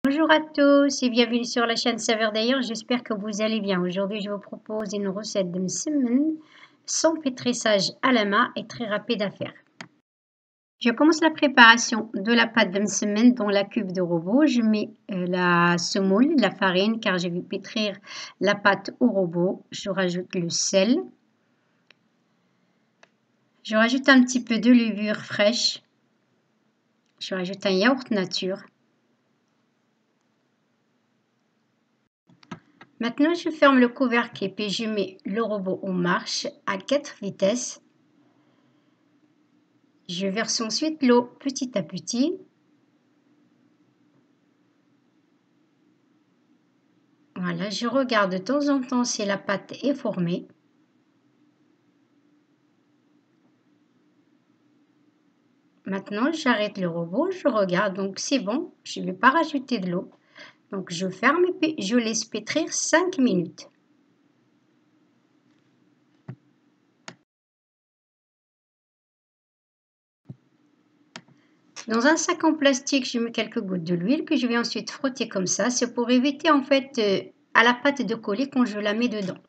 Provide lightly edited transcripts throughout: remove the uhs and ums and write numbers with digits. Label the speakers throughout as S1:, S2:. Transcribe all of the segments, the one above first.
S1: Bonjour à tous et bienvenue sur la chaîne Saveurs d'ailleurs, j'espère que vous allez bien. Aujourd'hui, je vous propose une recette de msemen sans pétrissage à la main et très rapide à faire. Je commence la préparation de la pâte de msemen dans la cuve de robot. Je mets la semoule, la farine car je vais pétrir la pâte au robot. Je rajoute le sel. Je rajoute un petit peu de levure fraîche. Je rajoute un yaourt nature. Maintenant, je ferme le couvercle et puis je mets le robot en marche à 4 vitesses. Je verse ensuite l'eau petit à petit. Voilà, je regarde de temps en temps si la pâte est formée. Maintenant, j'arrête le robot, je regarde, donc c'est bon, je ne vais pas rajouter de l'eau. Donc je ferme et puis je laisse pétrir 5 minutes. Dans un sac en plastique, je mets quelques gouttes de l'huile que je vais ensuite frotter comme ça. C'est pour éviter en fait à la pâte de coller quand je la mets dedans.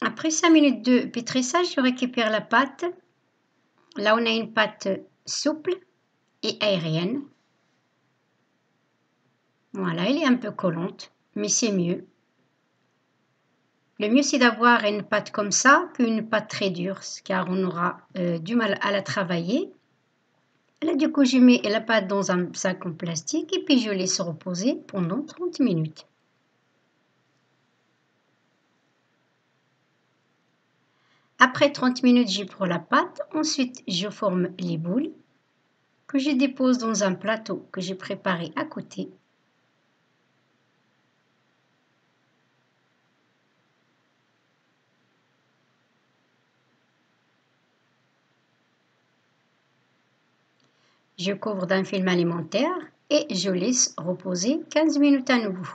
S1: Après 5 minutes de pétrissage, je récupère la pâte. Là, on a une pâte souple et aérienne. Voilà, elle est un peu collante, mais c'est mieux. Le mieux, c'est d'avoir une pâte comme ça qu'une pâte très dure, car on aura du mal à la travailler. Là, du coup, je mets la pâte dans un sac en plastique et puis je laisse reposer pendant 30 minutes. Après 30 minutes, je prends la pâte. Ensuite, je forme les boules que je dépose dans un plateau que j'ai préparé à côté. Je couvre d'un film alimentaire et je laisse reposer 15 minutes à nouveau.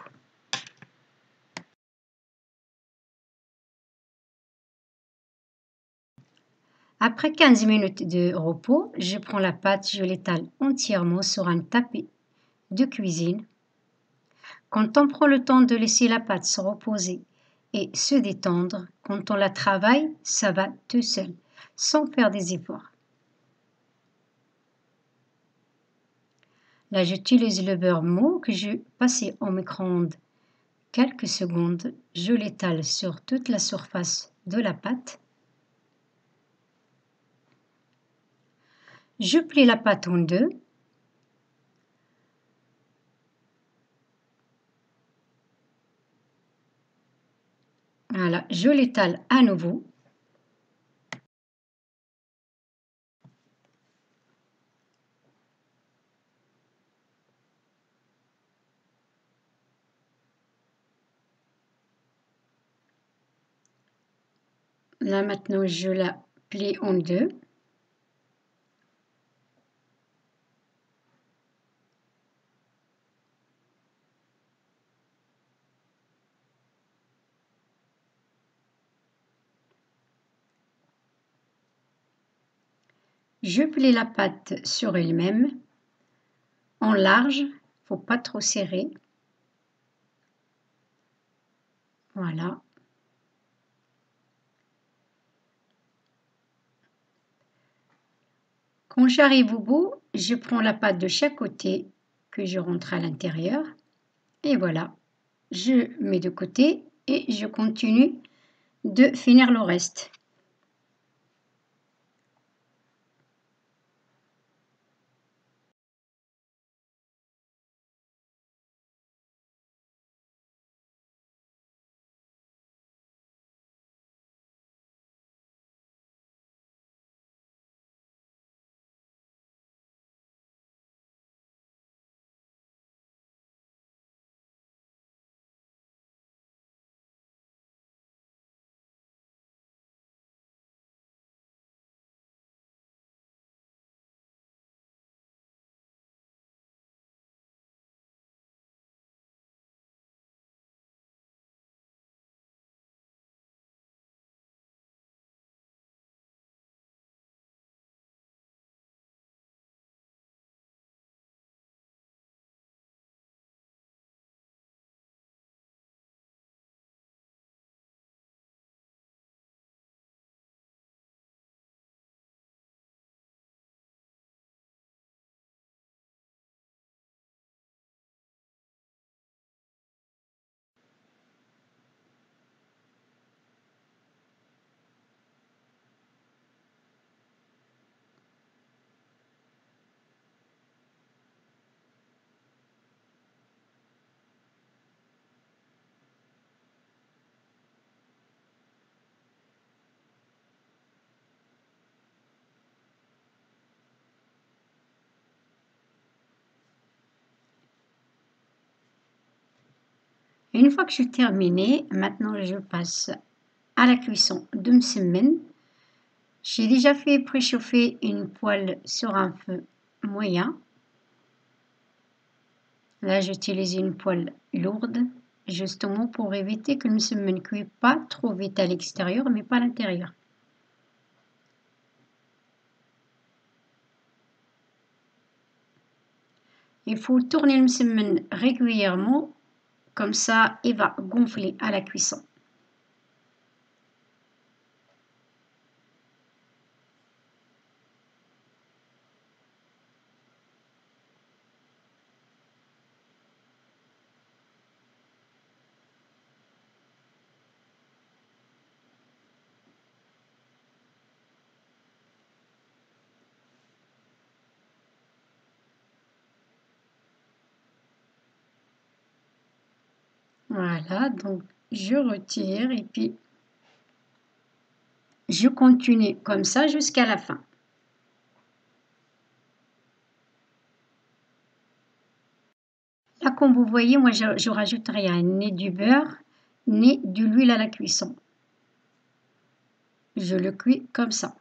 S1: Après 15 minutes de repos, je prends la pâte, je l'étale entièrement sur un tapis de cuisine. Quand on prend le temps de laisser la pâte se reposer et se détendre, quand on la travaille, ça va tout seul, sans faire des efforts. Là, j'utilise le beurre mou que je passais au micro-ondes quelques secondes. Je l'étale sur toute la surface de la pâte. Je plie la pâte en deux. Voilà, je l'étale à nouveau. Là maintenant, je la plie en deux. Je plie la pâte sur elle-même, en large, faut pas trop serrer. Voilà. Quand j'arrive au bout, je prends la pâte de chaque côté que je rentre à l'intérieur. Et voilà, je mets de côté et je continue de finir le reste. Une fois que j'ai terminé, maintenant je passe à la cuisson de msemen. J'ai déjà fait préchauffer une poêle sur un feu moyen. Là, j'utilise une poêle lourde, justement pour éviter que le msemen ne cuise pas trop vite à l'extérieur, mais pas à l'intérieur. Il faut tourner le msemen régulièrement, comme ça il va gonfler à la cuisson. Voilà, donc je retire et puis je continue comme ça jusqu'à la fin. Là, comme vous voyez, moi je rajoute rien, ni du beurre, ni de l'huile à la cuisson. Je le cuis comme ça.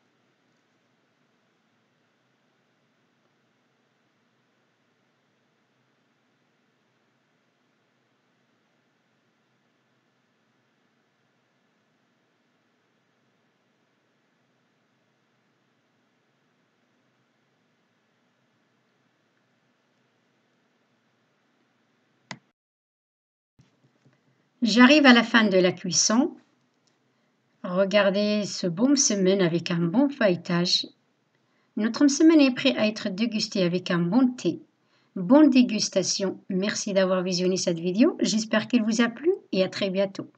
S1: J'arrive à la fin de la cuisson. Regardez ce beau msemen avec un bon feuilletage. Notre msemen est prêt à être dégusté avec un bon thé. Bonne dégustation. Merci d'avoir visionné cette vidéo. J'espère qu'elle vous a plu et à très bientôt.